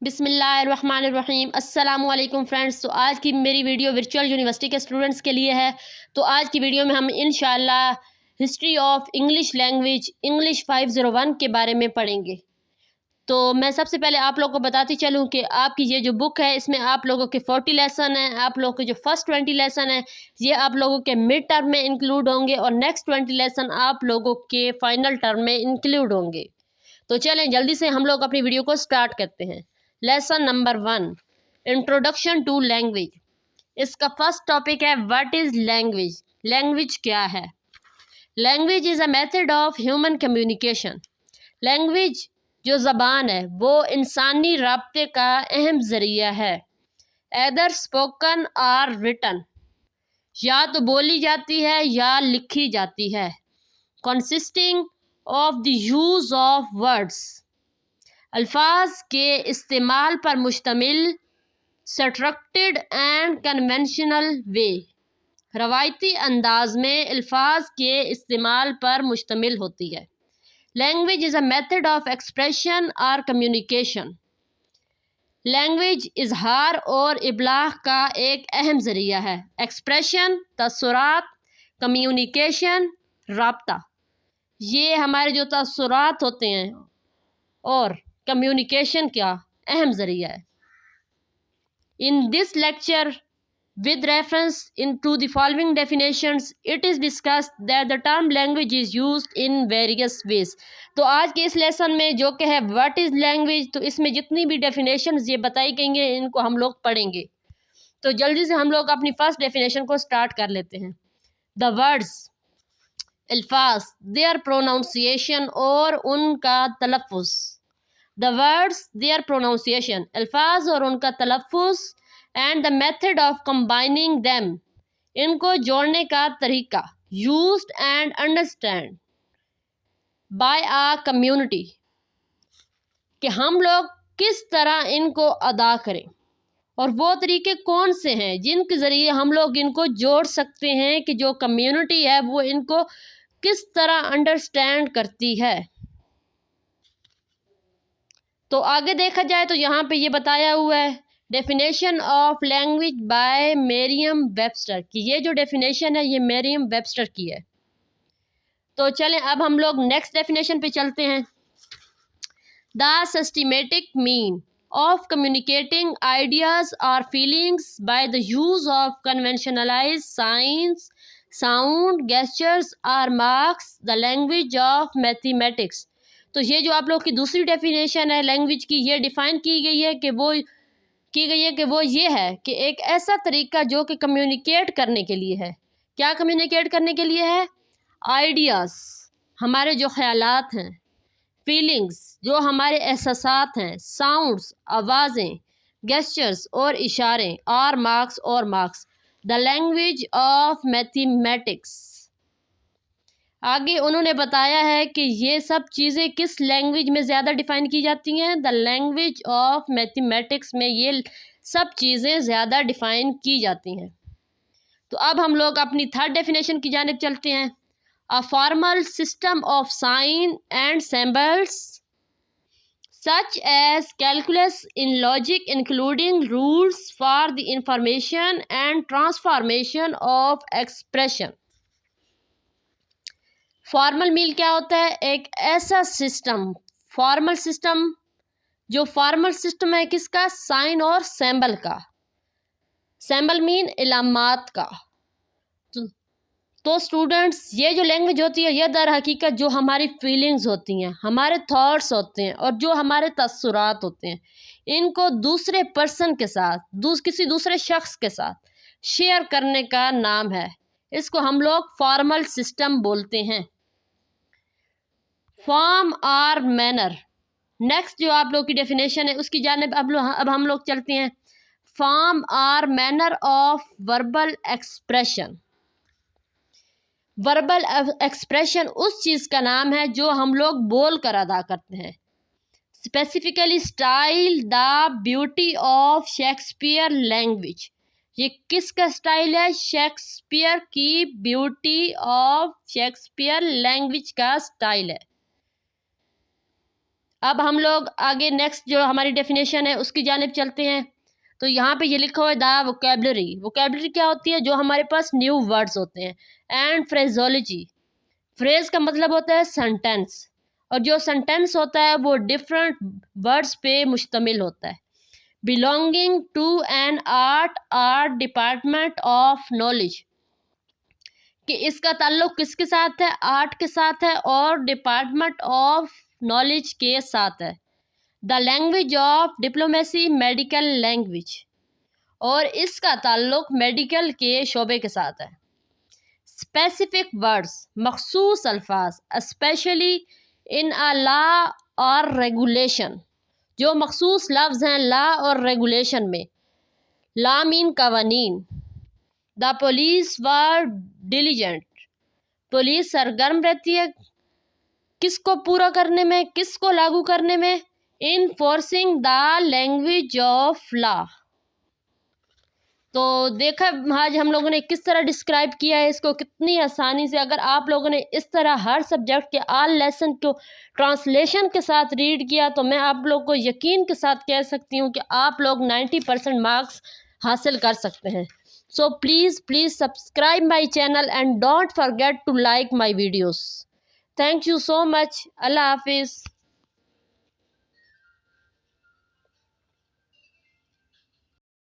बिस्मिल्लाहिर्रहमानिर्रहीम। अस्सलाम वालेकुम फ्रेंड्स। तो आज की मेरी वीडियो वर्चुअल यूनिवर्सिटी के स्टूडेंट्स के लिए है। तो आज की वीडियो में हम इंशाल्लाह history of English language English 501 के बारे में पढ़ेंगे। तो मैं सबसे पहले आप लोगों को बताती चलूँ कि आपकी ये जो बुक है इसमें आप लोगों के 40 लेसन हैं। आप लोगों के जो फर्स्ट 20 लेसन हैं ये आप लोगों के मिड टर्म में इंक्लूड होंगे और नेक्स्ट 20 लेसन आप लोगों के फाइनल टर्म में इंक्लूड होंगे। तो चलें जल्दी से हम लोग अपनी वीडियो को स्टार्ट करते हैं। Lesson number 1, introduction to language. इसका फर्स्ट टॉपिक है व्हाट इज़ लैंग्वेज। लैंग्वेज क्या है? Language is a method of human communication. Language जो ज़बान है वो इंसानी राब्ते का अहम ज़रिया है। एदर स्पोकन और रिटन, या तो बोली जाती है या लिखी जाती है। Consisting of the use of words, अल्फाज के इस्तेमाल पर मुश्तमिल। स्ट्रक्चर्ड एंड कन्वेंशनल वे, रवायती अंदाज में अल्फाज के इस्तेमाल पर मुश्तमिल होती है। Language is a method of expression और कम्युनिकेशन। लैंग्वेज इजहार और इबलाग का एक अहम ज़रिया है। एक्सप्रेशन तसुरात, कम्युनिकेशन राब्ता, ये हमारे जो तसुरात होते हैं और कम्युनिकेशन का अहम ज़रिया है। In this lecture, with reference into the following definitions, it is discussed that the term language is used in various ways. तो आज के इस लेसन में जो कि है व्हाट इज़ लैंग्वेज, तो इसमें जितनी भी डेफिनेशंस ये बताई गई हैं इनको हम लोग पढ़ेंगे। तो जल्दी से हम लोग अपनी फर्स्ट डेफिनेशन को स्टार्ट कर लेते हैं। द वर्ड्स, अल्फाज, देयर प्रोनाउंसिएशन और उनका तलफ़ुज़। द वर्ड्स, देयर प्रोनाउंसिएशन, अल्फाज और उनका तलफ़ुज़। And the method of combining them, इनको जोड़ने का तरीका। Used and understand by a community, कि हम लोग किस तरह इनको अदा करें और वो तरीके कौन से हैं जिनके ज़रिए हम लोग इनको जोड़ सकते हैं कि जो कम्युनिटी है वो इनको किस तरह अंडरस्टैंड करती है। तो आगे देखा जाए तो यहाँ पे ये बताया हुआ है definition of language by मेरियम Webster की। ये जो डेफिनेशन है ये मेरियम वेबस्टर की है। तो चलें अब हम लोग नेक्स्ट डेफिनेशन पे चलते हैं। The systematic mean of communicating ideas और feelings by the use of conventionalised signs, sound, gestures और marks, the language of mathematics. तो ये जो आप लोग की दूसरी डेफिनेशन है लैंग्वेज की, ये डिफ़ाइन की गई है कि वो ये है कि एक ऐसा तरीका जो कि कम्युनिकेट करने के लिए है। क्या कम्युनिकेट करने के लिए है? आइडियाज़, हमारे जो ख़यालात हैं। फीलिंग्स, जो हमारे एहसासात हैं। साउंड्स, आवाज़ें। गेस्चर्स और इशारे। और marks, the language of mathematics. आगे उन्होंने बताया है कि ये सब चीज़ें किस लैंग्वेज में ज़्यादा डिफ़ाइन की जाती हैं? द लैंग्वेज ऑफ मैथमेटिक्स में ये सब चीज़ें ज़्यादा डिफ़ाइन की जाती हैं। तो अब हम लोग अपनी थर्ड डेफिनेशन की जानिब चलते हैं। A formal system of sine and symbols such as calculus in logic, including rules for the information and transformation of expression। Formal मील क्या होता है? एक ऐसा सिस्टम, फॉर्मल सिस्टम, जो फॉर्मल सिस्टम है किसका? साइन और सिंबल का। सिंबल मीन इलामात का। तो स्टूडेंट्स ये जो लैंग्वेज होती है ये दर हकीकत जो हमारी फीलिंग्स होती हैं, हमारे थॉट्स होते हैं और जो हमारे तसुरात होते हैं, इनको दूसरे पर्सन के साथ, किसी दूसरे शख्स के साथ शेयर करने का नाम है। इसको हम लोग फॉर्मल सिस्टम बोलते हैं। फॉर्म और मैनर, नेक्स्ट जो आप लोग की डेफिनेशन है उसकी जानिब अब हम लोग चलते हैं। फॉर्म और manner of verbal expression. Verbal expression उस चीज़ का नाम है जो हम लोग बोल कर अदा करते हैं। Specifically style the beauty of Shakespeare language. ये किसका स्टाइल है? शेक्सपियर की ब्यूटी ऑफ शेक्सपियर लैंग्वेज का स्टाइल है। اب ہم لوگ آگے نیکسٹ جو ہماری ڈیفینیشن ہے اس کی جانب چلتے ہیں. تو یہاں پہ یہ لکھا ہوا ہے دا ووکیبلری. ووکیبلری کیا ہوتی ہے؟ جو ہمارے پاس نیو ورڈز ہوتے ہیں. اینڈ فریزولوجی. فریز کا مطلب ہوتا ہے سنٹینس، اور جو سنٹینس ہوتا ہے وہ ڈفرینٹ ورڈز پہ مشتمل ہوتا ہے. belonging to an art department of knowledge, کہ اس کا تعلق کس کے ساتھ ہے؟ آرٹ کے ساتھ ہے اور ڈپارٹمنٹ آف نالج کے ساتھ ہے. The language of diplomacy medical language, اور اس کا تعلق میڈیکل کے شعبے کے ساتھ ہے. اسپیسیفک ورڈز، مخصوص الفاظ، اسپیشلی ان اے لا اور ریگولیشن، جو مخصوص لفظ ہیں لا اور ریگولیشن میں. لا مین قوانین. The police were diligent. Police سرگرم رہتی ہے کس کو پورا کرنے میں، کس کو لاگو کرنے میں؟ Enforcing the language of law. تو دیکھا آج ہم لوگوں نے کس طرح ڈسکرائب کیا ہے اس کو کتنی آسانی سے. اگر آپ لوگوں نے اس طرح ہر سبجیکٹ کے آل لیسن کو ٹرانسلیشن کے ساتھ ریڈ کیا تو میں آپ لوگ کو یقین کے ساتھ کہہ سکتی ہوں کہ آپ لوگ 90% مارکس حاصل کر سکتے ہیں. So please subscribe my channel and don't forget to like my videos. Thank you so much. اللہ حافظ.